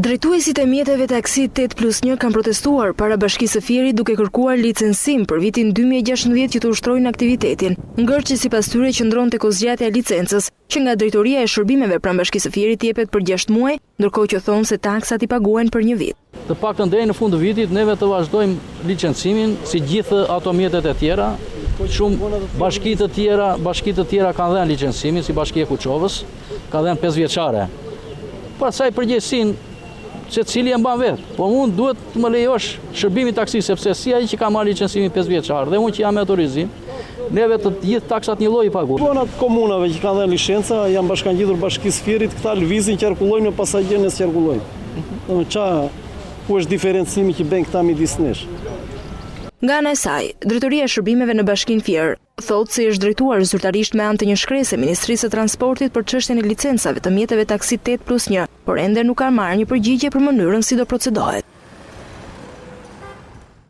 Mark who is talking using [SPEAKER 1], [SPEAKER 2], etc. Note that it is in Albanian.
[SPEAKER 1] Drejtuesit e mjeteve taksi 8+1 kanë protestuar para Bashkisë së Fierit duke kërkuar licencim për vitin 2016 që të ushtrojnë aktivitetin, ngërçi sipas tyre qëndron tek zgjatja e licencës, që nga Drejtoria e Shërbimeve pranë Bashkisë së Fierit jepet për 6 muaj, ndërkohë që thonë se taksat i paguhen për 1 vit.
[SPEAKER 2] Të paktën deri në fund të vitit neve të vazhdojmë licencimin si gjithë ato mjetet e tjera. Shumë bashki të tjera kanë dhënë licencimin, si Bashkia e Kuçovës, ka dhënë 5 vjeçare. Pastaj përgjegjësinë se cili e mban vetë, po unë duhet të më lejosh shërbimi taksi, sepse si ai që ka marrë licencimin 5 vjeçar dhe unë që jam me autorizim, neve të gjithë taksat një lloj i paguajmë.
[SPEAKER 3] Punat komunave që kanë dhënë licenca janë bashkangjitur Bashkisë Fierit, këta lëvizin, qarkullojnë me pasagerë qarkullojnë. Ku është diferencimi që bën këta midis nesh?
[SPEAKER 1] Nga ana e saj, Drejtoria e Shërbimeve në Bashkinë Fier thotë se është drejtuar zyrtarisht me anë të një shkrese Ministrisë së Transportit për çështjen e licencave të mjeteve taksi 8+1, por ende nuk ka marrë një përgjigje për mënyrën si do procedohet.